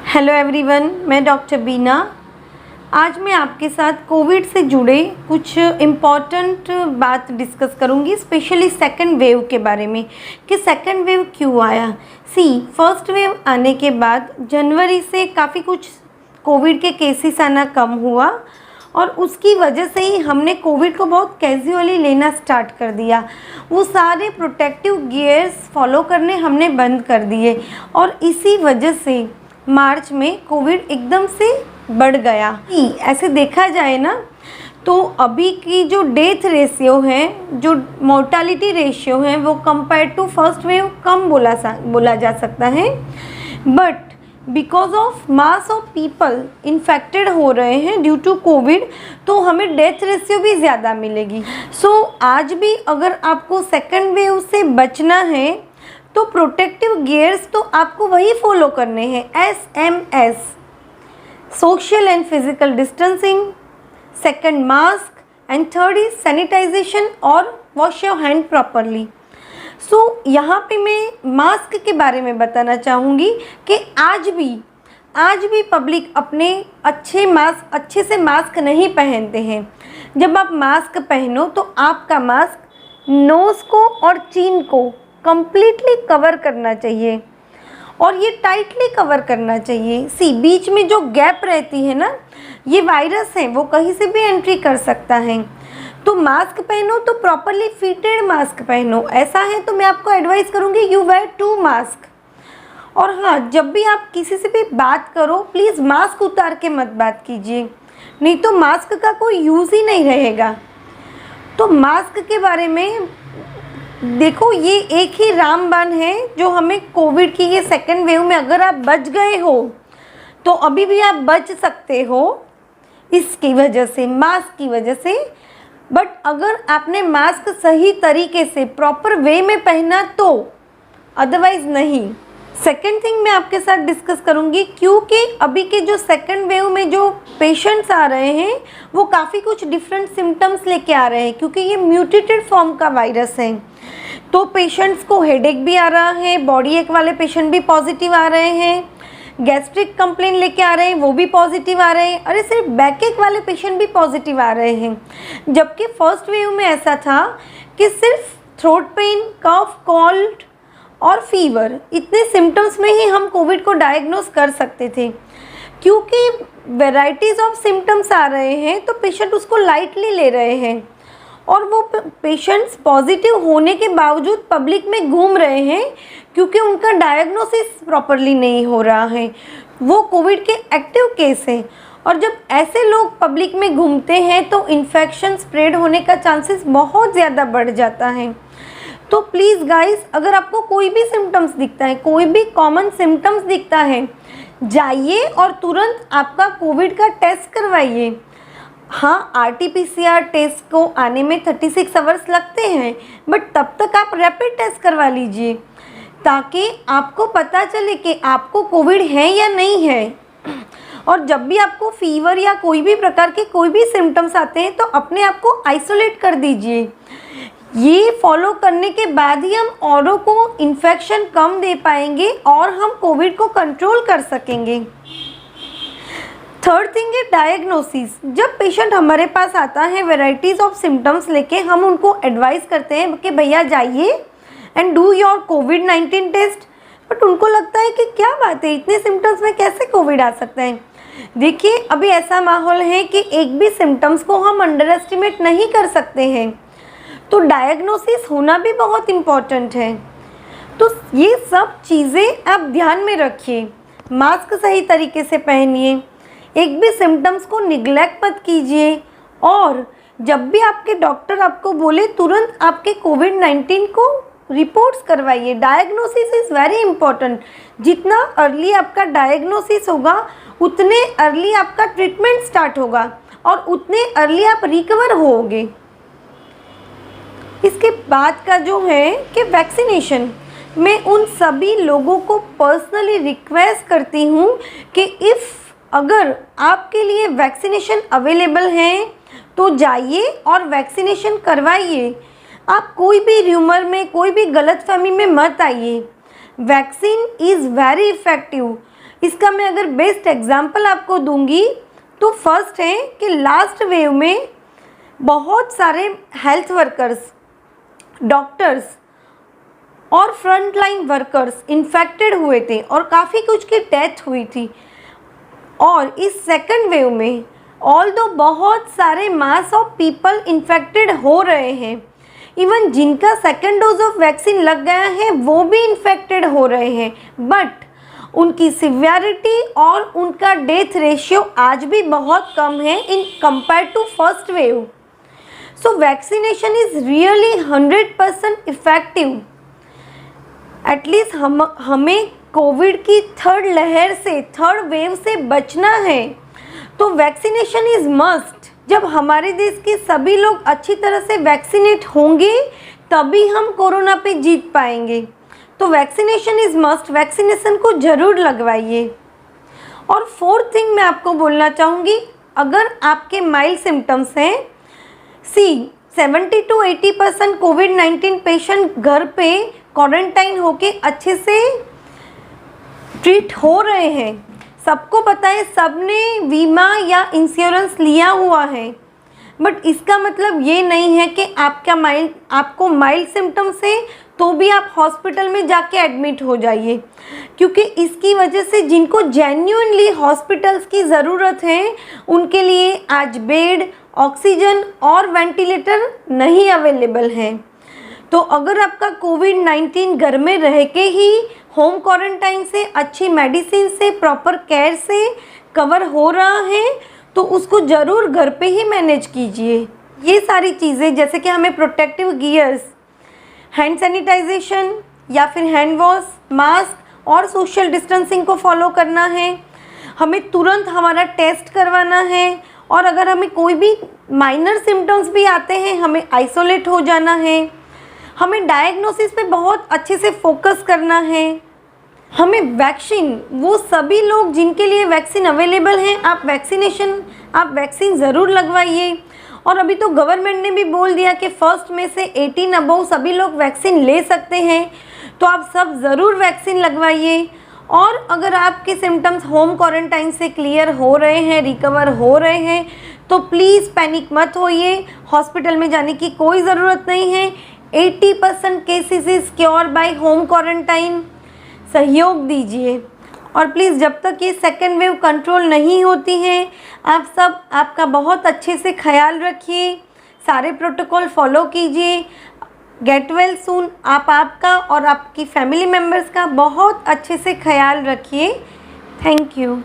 Hello everyone, मैं doctor बीना। आज मैं आपके साथ कोविड से जुड़े कुछ इम्पॉर्टेंट बात डिस्कस करूंगी, स्पेशली सेकंड वेव के बारे में कि सेकंड वेव क्यों आया। फर्स्ट वेव आने के बाद जनवरी से काफ़ी कुछ कोविड के केसेस आना कम हुआ और उसकी वजह से ही हमने कोविड को बहुत कैजुअली लेना स्टार्ट कर दिया। वो सारे प्रोटेक्टिव गियर्स फॉलो करने हमने बंद कर दिए और इसी वजह से मार्च में कोविड एकदम से बढ़ गया। ऐसे देखा जाए ना तो अभी की जो डेथ रेशियो है, जो मोर्टालिटी रेशियो है, वो कंपेयर टू फर्स्ट वेव कम बोला जा सकता है, but because of mass of people infected हो रहे हैं ड्यू टू कोविड, तो हमें डेथ रेशियो भी ज़्यादा मिलेगी। आज भी अगर आपको सेकेंड वेव से बचना है तो प्रोटेक्टिव गियर्स तो आपको वही फॉलो करने हैं, SMS, social and physical distancing, second mask and third is sanitization और वॉश योर हैंड प्रॉपरली। यहाँ पे मैं मास्क के बारे में बताना चाहूँगी कि आज भी पब्लिक अपने अच्छे से मास्क नहीं पहनते हैं। जब आप मास्क पहनो तो आपका मास्क नोज़ को और चिन को कंप्लीटली कवर करना चाहिए और ये टाइटली कवर करना चाहिए। बीच में जो गैप रहती है ना, ये वायरस है, वो कहीं से भी एंट्री कर सकता है। तो मास्क पहनो तो प्रॉपरली फिटेड मास्क पहनो। ऐसा है तो मैं आपको एडवाइस करूँगी यू वेयर 2 मास्क। और हाँ, जब भी आप किसी से भी बात करो प्लीज़ मास्क उतार के मत बात कीजिए, नहीं तो मास्क का कोई यूज़ ही नहीं रहेगा। तो मास्क के बारे में देखो, ये एक ही रामबाण है जो हमें कोविड की ये सेकेंड वेव में, अगर आप बच गए हो तो अभी भी आप बच सकते हो इसकी वजह से, मास्क की वजह से। बट अगर आपने मास्क सही तरीके से प्रॉपर वे में पहना तो, अदरवाइज नहीं। सेकेंड थिंग मैं आपके साथ डिस्कस करूंगी, क्योंकि अभी के जो सेकेंड वेव में जो पेशेंट्स आ रहे हैं वो काफ़ी कुछ डिफरेंट सिम्टम्स लेके आ रहे हैं, क्योंकि ये म्यूटेटेड फॉर्म का वायरस है। तो पेशेंट्स को हेडेक भी आ रहा है, बॉडी एक वाले पेशेंट भी पॉजिटिव आ रहे हैं, गैस्ट्रिक कंप्लेन लेके आ रहे हैं वो भी पॉजिटिव आ रहे हैं, अरे सिर्फ बैक एक वाले पेशेंट भी पॉजिटिव आ रहे हैं। जबकि फर्स्ट वेव में ऐसा था कि सिर्फ थ्रोट पेन, कफ, कोल्ड और फीवर, इतने सिम्टम्स में ही हम कोविड को डायग्नोस कर सकते थे। क्योंकि वेराइटीज़ ऑफ सिम्टम्स आ रहे हैं तो पेशेंट उसको लाइटली ले रहे हैं और वो पेशेंट्स पॉजिटिव होने के बावजूद पब्लिक में घूम रहे हैं क्योंकि उनका डायग्नोसिस प्रॉपरली नहीं हो रहा है, वो कोविड के एक्टिव केस हैं। और जब ऐसे लोग पब्लिक में घूमते हैं तो इन्फेक्शन स्प्रेड होने का चांसेस बहुत ज़्यादा बढ़ जाता है। तो प्लीज़ गाइस, अगर आपको कोई भी सिम्टम्स दिखता है, कोई भी कॉमन सिम्टम्स दिखता है, जाइए और तुरंत आपका कोविड का टेस्ट करवाइए। हाँ, RT-PCR टेस्ट को आने में 36 आवर्स लगते हैं, बट तब तक आप रैपिड टेस्ट करवा लीजिए ताकि आपको पता चले कि आपको कोविड है या नहीं है। और जब भी आपको फीवर या कोई भी प्रकार के कोई भी सिम्टम्स आते हैं तो अपने आप को आइसोलेट कर दीजिए। ये फॉलो करने के बाद ही हम औरों को इन्फेक्शन कम दे पाएंगे और हम कोविड को कंट्रोल कर सकेंगे। थर्ड थिंग है डायग्नोसिस। जब पेशेंट हमारे पास आता है वेराइटीज़ ऑफ सिम्टम्स लेके, हम उनको एडवाइस करते हैं कि भैया जाइए एंड डू योर कोविड-19 टेस्ट, बट उनको लगता है कि क्या बात है, इतने सिम्टम्स में कैसे कोविड आ सकता है। देखिए, अभी ऐसा माहौल है कि एक भी सिम्टम्स को हम अंडर एस्टिमेट नहीं कर सकते हैं, तो डायग्नोसिस होना भी बहुत इम्पॉर्टेंट है। तो ये सब चीज़ें आप ध्यान में रखिए, मास्क सही तरीके से पहनिए, एक भी सिम्टम्स को निगलेक्ट मत कीजिए, और जब भी आपके डॉक्टर आपको बोले तुरंत आपके कोविड-19 को रिपोर्ट्स करवाइए। Diagnosis is very important. जितना अर्ली आपका डायग्नोसिस होगा उतने अर्ली आपका ट्रीटमेंट स्टार्ट होगा और उतने अर्ली आप रिकवर होगे। इसके बाद का जो है कि वैक्सीनेशन, मैं उन सभी लोगों को पर्सनली रिक्वेस्ट करती हूँ कि अगर आपके लिए वैक्सीनेशन अवेलेबल है तो जाइए और वैक्सीनेशन करवाइए। आप कोई भी र्यूमर में, कोई भी गलतफहमी में मत आइए। Vaccine is very effective. इसका मैं अगर बेस्ट एग्जांपल आपको दूंगी तो फर्स्ट है कि लास्ट वेव में बहुत सारे हेल्थ वर्कर्स, डॉक्टर्स और फ्रंट लाइन वर्कर्स इन्फेक्टेड हुए थे और काफ़ी कुछ की डेथ हुई थी। और इस सेकंड वेव में ऑल्दो बहुत सारे मास ऑफ पीपल इन्फेक्टेड हो रहे हैं, इवन जिनका सेकंड डोज ऑफ वैक्सीन लग गया है वो भी इन्फेक्टेड हो रहे हैं, बट उनकी सिवियरिटी और उनका डेथ रेशियो आज भी बहुत कम है in compare to first wave. So vaccination is really 100% effective. At least हमें कोविड की थर्ड लहर से, थर्ड वेव से बचना है तो वैक्सीनेशन इज़ मस्ट। जब हमारे देश के सभी लोग अच्छी तरह से वैक्सीनेट होंगे तभी हम कोरोना पे जीत पाएंगे। तो वैक्सीनेशन इज़ मस्ट, वैक्सीनेशन को ज़रूर लगवाइए। और फोर्थ थिंग मैं आपको बोलना चाहूँगी, अगर आपके माइल्ड सिम्टम्स हैं, 70 to 80% कोविड-19 पेशेंट घर पे क्वारंटाइन होके अच्छे से ट्रीट हो रहे हैं। सबको पता है, सबने बीमा या इंश्योरेंस लिया हुआ है, बट इसका मतलब ये नहीं है कि आपको माइल्ड सिम्टम्स है तो भी आप हॉस्पिटल में जाके एडमिट हो जाइए, क्योंकि इसकी वजह से जिनको जेन्युइनली हॉस्पिटल्स की ज़रूरत है उनके लिए आज बेड, ऑक्सीजन और वेंटिलेटर नहीं अवेलेबल हैं। तो अगर आपका कोविड-19 घर में रह के ही होम क्वारंटाइन से, अच्छी मेडिसिन से, प्रॉपर केयर से कवर हो रहा है तो उसको ज़रूर घर पे ही मैनेज कीजिए। ये सारी चीज़ें जैसे कि हमें प्रोटेक्टिव गियर्स, हैंड सैनिटाइजेशन या फिर हैंड वॉश, मास्क और सोशल डिस्टेंसिंग को फॉलो करना है। हमें तुरंत हमारा टेस्ट करवाना है और अगर हमें कोई भी माइनर सिम्टम्स भी आते हैं हमें आइसोलेट हो जाना है। हमें डायग्नोसिस पे बहुत अच्छे से फोकस करना है। हमें वैक्सीन, वो सभी लोग जिनके लिए वैक्सीन अवेलेबल हैं, आप वैक्सीन ज़रूर लगवाइए। और अभी तो गवर्नमेंट ने भी बोल दिया कि फर्स्ट में से 18 अबव सभी लोग वैक्सीन ले सकते हैं, तो आप सब ज़रूर वैक्सीन लगवाइए। और अगर आपके सिम्टम्स होम क्वारंटाइन से क्लियर हो रहे हैं, रिकवर हो रहे हैं, तो प्लीज़ पैनिक मत होइए, हॉस्पिटल में जाने की कोई ज़रूरत नहीं है। 80% cases is cure by home quarantine. सहयोग दीजिए और प्लीज़ जब तक ये सेकेंड वेव कंट्रोल नहीं होती है आप सब आपका बहुत अच्छे से ख्याल रखिए, सारे प्रोटोकॉल फॉलो कीजिए। Get well soon. आप आपका और आपकी फैमिली मेम्बर्स का बहुत अच्छे से ख्याल रखिए। Thank you.